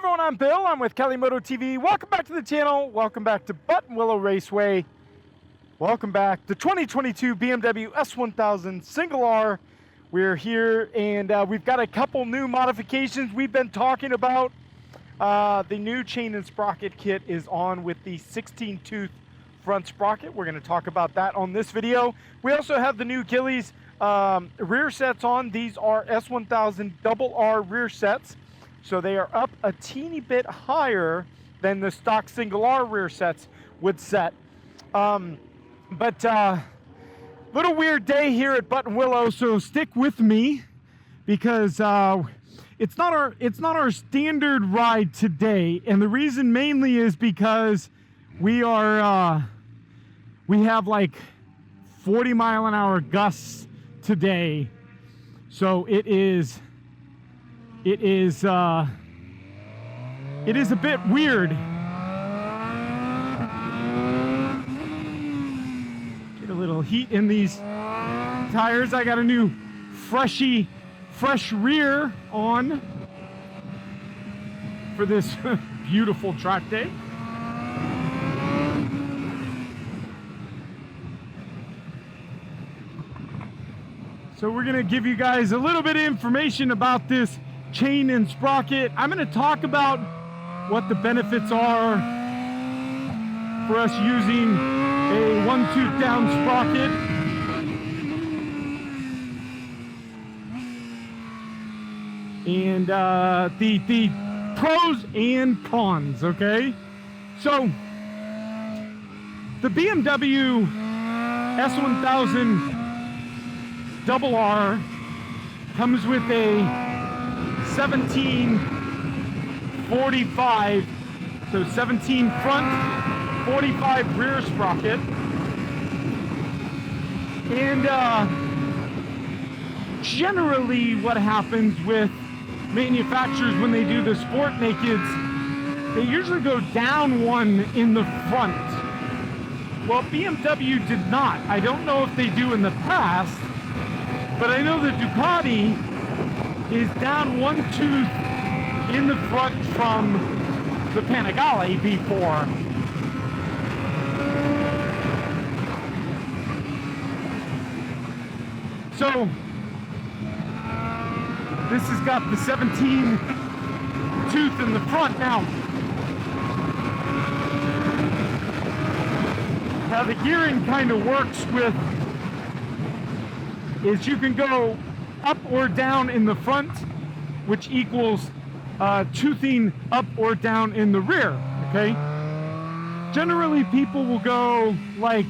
everyone, I'm Bill. I'm with Cali Moto TV. Welcome back to the channel. Welcome back to Button Willow Raceway. Welcome back to 2022 BMW S1000R. We're here and we've got a couple new modifications we've been talking about. The new chain and sprocket kit is on with the 16-tooth front sprocket. We're going to talk about that on this video. We also have the new Gillies rear sets on. These are S1000R rear sets. So they are up a teeny bit higher than the stock single R rear sets would set. Little weird day here at Button Willow, so stick with me because it's not our standard ride today, and the reason mainly is because we have like 40-mile-an-hour gusts today, so it is a bit weird. Get a little heat in these tires. I got a new fresh rear on for this beautiful track day. So we're gonna give you guys a little bit of information about this chain and sprocket. I'm going to talk about what the benefits are for us using a one-tooth down sprocket. And the pros and cons, okay? So, the BMW S1000R comes with a 1745, so 17 front, 45 rear sprocket. And generally what happens with manufacturers when they do the sport nakeds, they usually go down one in the front. Well, BMW did not. I don't know if they do in the past, but I know that Ducati is down one tooth in the front from the Panigale V4. So this has got the 17 tooth in the front. Now how the gearing kind of works with is you can go up or down in the front, which equals toothing up or down in the rear, okay? Generally, people will go like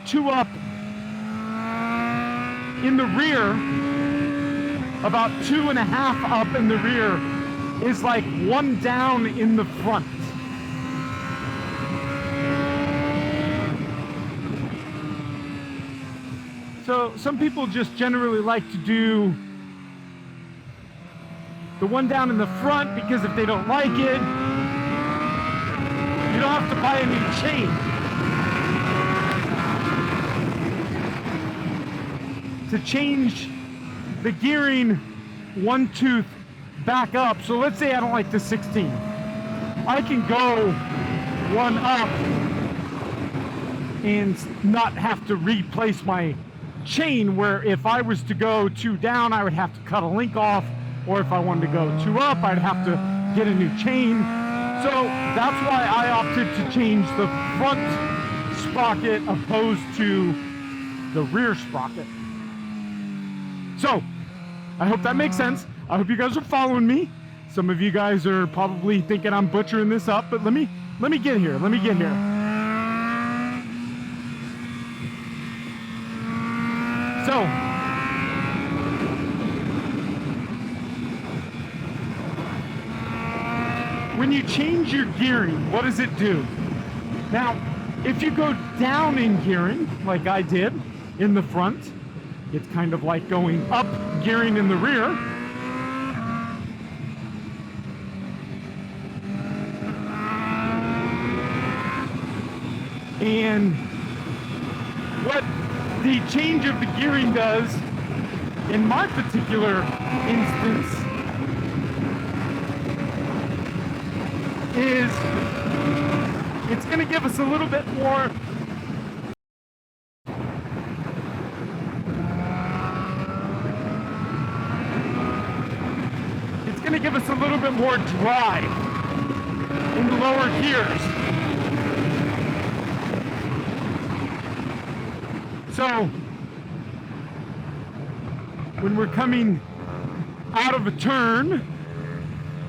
2 up in the rear, about 2.5 up in the rear is like 1 down in the front. So some people just generally like to do the 1 down in the front because if they don't like it, you don't have to buy a new chain. To change the gearing 1 tooth back up, so let's say I don't like the 16. I can go 1 up and not have to replace my chain, where if I was to go 2 down, I would have to cut a link off, or if I wanted to go 2 up, I'd have to get a new chain. So that's why I opted to change the front sprocket opposed to the rear sprocket. So I hope that makes sense. I hope you guys are following me. Some of you guys are probably thinking I'm butchering this up, but let me get here. So, when you change your gearing, what does it do? Now, if you go down in gearing, like I did in the front, it's kind of like going up gearing in the rear. And what the change of the gearing does, in my particular instance, is it's going to give us a little bit more drive in the lower gears. So when we're coming out of a turn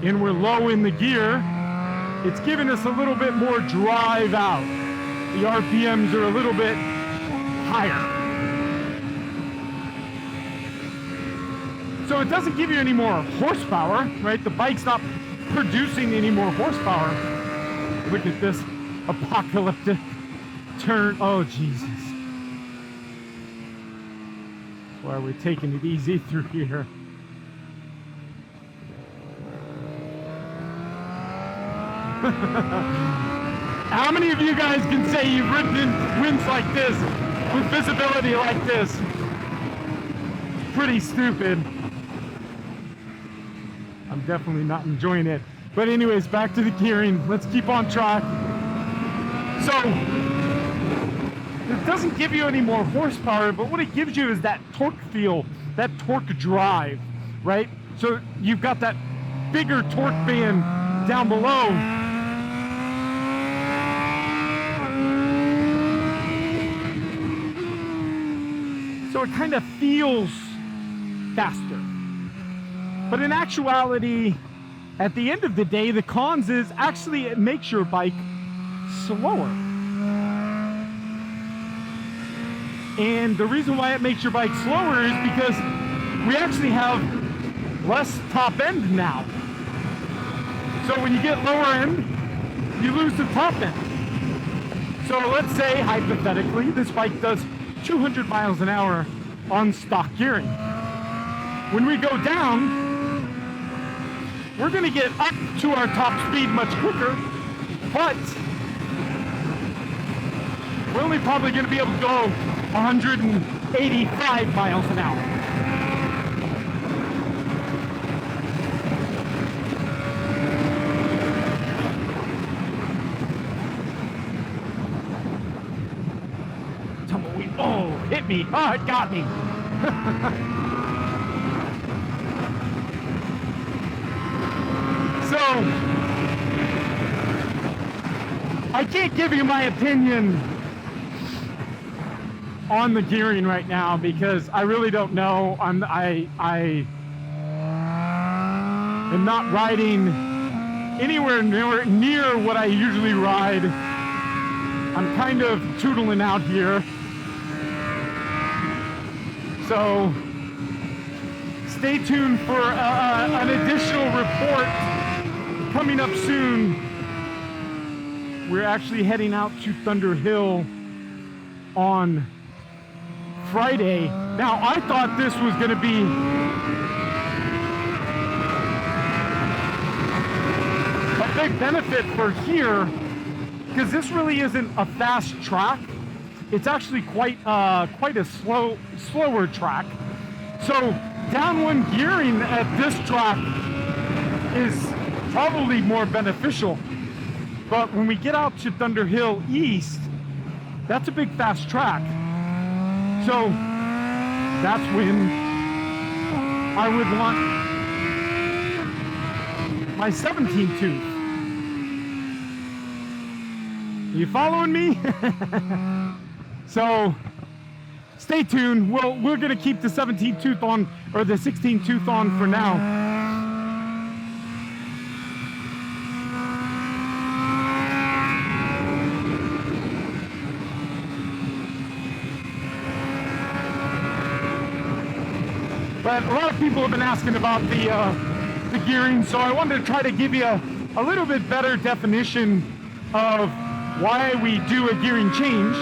and we're low in the gear, it's giving us a little bit more drive out. The RPMs are a little bit higher. So it doesn't give you any more horsepower, right? The bike's not producing any more horsepower. Look at this apocalyptic turn. Oh, Jesus. That's why we're taking it easy through here. How many of you guys can say you've ridden in winds like this, with visibility like this? It's pretty stupid. I'm definitely not enjoying it. But anyways, back to the gearing. Let's keep on track. So, it doesn't give you any more horsepower, but what it gives you is that torque feel, that torque drive, right? So you've got that bigger torque band down below. So it kind of feels faster. But in actuality, at the end of the day, the cons is actually it makes your bike slower. And the reason why it makes your bike slower is because we actually have less top end now. So when you get lower end, you lose the top end. So let's say, hypothetically, this bike does 200 miles an hour on stock gearing. When we go down, we're going to get up to our top speed much quicker, but we're only probably going to be able to go 185 miles an hour. Tumbleweed. Oh, hit me. Oh, it got me. So, I can't give you my opinion on the gearing right now because I really don't know. I am not riding anywhere near what I usually ride. I'm kind of tootling out here. So, stay tuned for an additional report coming up soon. We're actually heading out to Thunder Hill on Friday. Now, I thought this was going to be a big benefit for here because this really isn't a fast track. It's actually quite a slower track. So downwind gearing at this track is probably more beneficial. But when we get out to Thunder Hill East, that's a big fast track. So that's when I would want my 17 tooth. Are you following me? So stay tuned. We're going to keep the 17 tooth on, or the 16 tooth on for now. But a lot of people have been asking about the gearing, so I wanted to try to give you a little bit better definition of why we do a gearing change,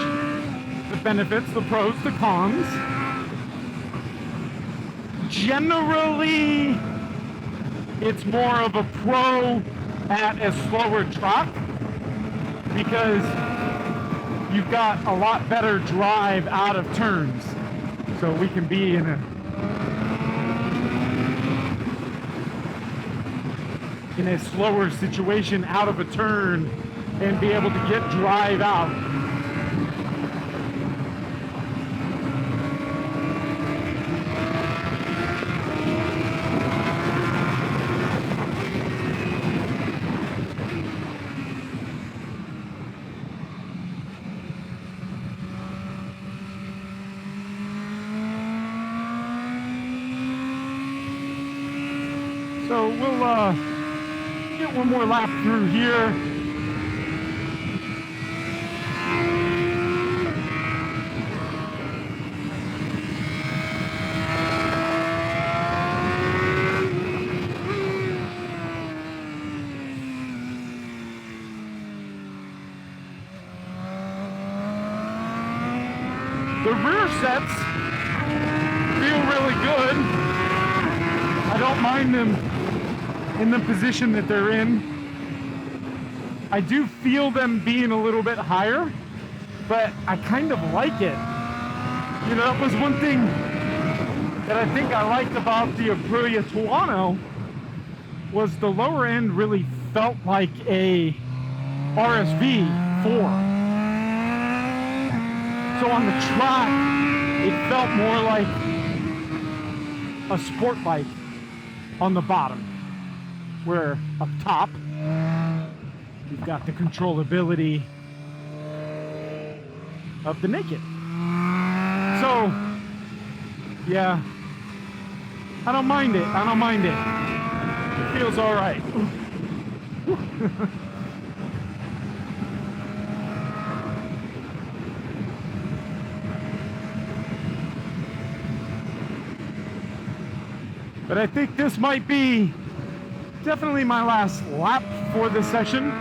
the benefits, the pros, the cons. Generally, it's more of a pro at a slower track because you've got a lot better drive out of turns. So we can be in a in a slower situation out of a turn and be able to get drive out. So we'll get one more lap through here. The rear sets feel really good. I don't mind them in the position that they're in. I do feel them being a little bit higher, but I kind of like it. You know, that was one thing that I think I liked about the Aprilia Tuono, was the lower end really felt like a RSV 4. So on the track, it felt more like a sport bike on the bottom, where up top, you've got the controllability of the naked. So, yeah, I don't mind it. I don't mind it. It feels all right. But I think this might be definitely my last lap for this session,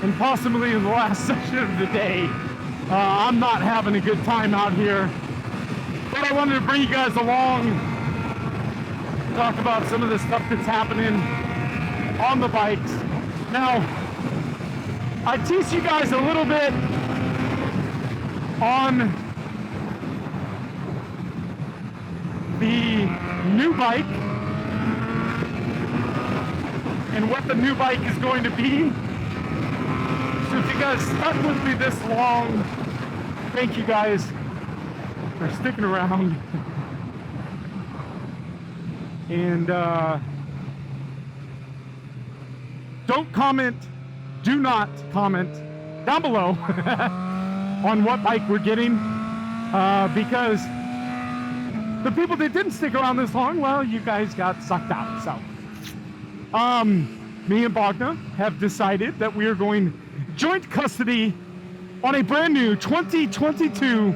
and possibly the last session of the day. I'm not having a good time out here, but I wanted to bring you guys along, talk about some of the stuff that's happening on the bikes. Now, I teased you guys a little bit on the new bike and what the new bike is going to be. So if you guys stuck with me this long, thank you guys for sticking around. And don't comment, do not comment down below on what bike we're getting, because the people that didn't stick around this long, well, you guys got sucked out. So, me and Bogna have decided that we are going joint custody on a brand new 2022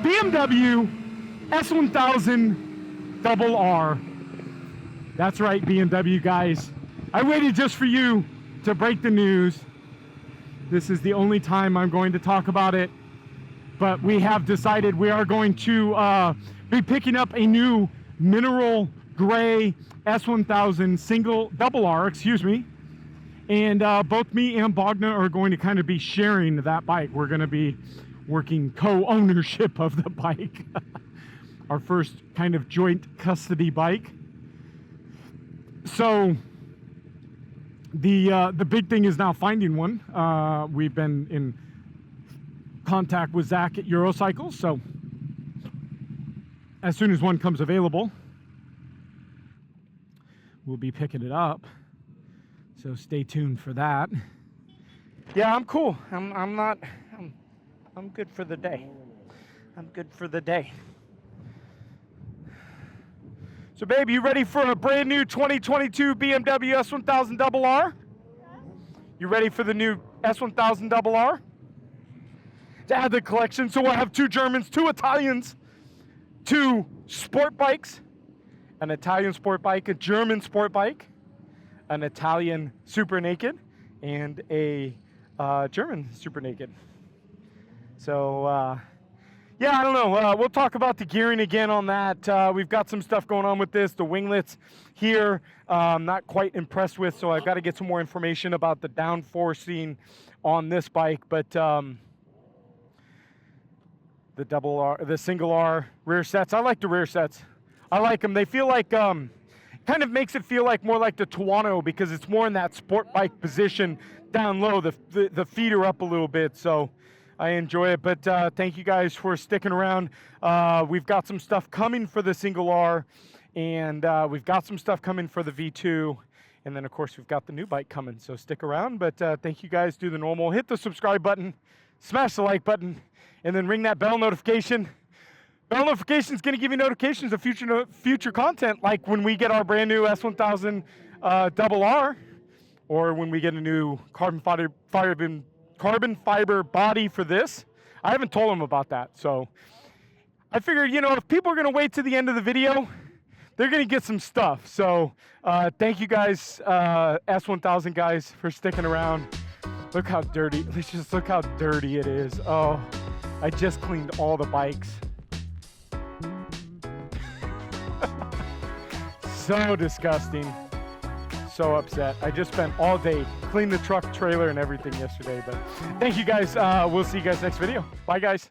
BMW S1000R. That's right, BMW guys. I waited just for you to break the news. This is the only time I'm going to talk about it, but we have decided we are going to be picking up a new mineral gray S1000 double R, excuse me. And both me and Bogna are going to kind of be sharing that bike. We're going to be working co-ownership of the bike. Our first kind of joint custody bike. So the big thing is now finding one. We've been in contact with Zach at Eurocycles, so as soon as one comes available, we'll be picking it up. So stay tuned for that. Yeah, I'm cool. I'm good for the day. I'm good for the day. So babe, you ready for a brand new 2022 BMW S1000RR? You ready for the new S1000RR? To add the collection, so we'll have 2 Germans, 2 Italians, 2 sport bikes, an Italian sport bike, a German sport bike, an Italian super naked, and a German super naked. So yeah, I don't know. We'll talk about the gearing again on that. We've got some stuff going on with this. The winglets here, not quite impressed with, so I've got to get some more information about the downforcing on this bike. But the double R, the single R rear sets, I like the rear sets. I like them. They feel like kind of makes it feel like more like the Tuono because it's more in that sport bike position down low. The feet are up a little bit, so I enjoy it. But thank you guys for sticking around. We've got some stuff coming for the single R, and we've got some stuff coming for the V2. And then, of course, we've got the new bike coming, so stick around. But thank you guys. Do the normal. Hit the subscribe button, smash the like button, and then ring that bell notification. Bell notification is going to give you notifications of future content, like when we get our brand new S1000R, or when we get a new carbon fiber body for this. I haven't told them about that, so I figured, you know, if people are going to wait to the end of the video, they're going to get some stuff. So thank you guys, S1000 guys, for sticking around. Look how dirty. Let's just look how dirty it is. Oh, I just cleaned all the bikes. So disgusting. So upset. I just spent all day cleaning the truck, trailer, and everything yesterday. But thank you guys. We'll see you guys next video. Bye, guys.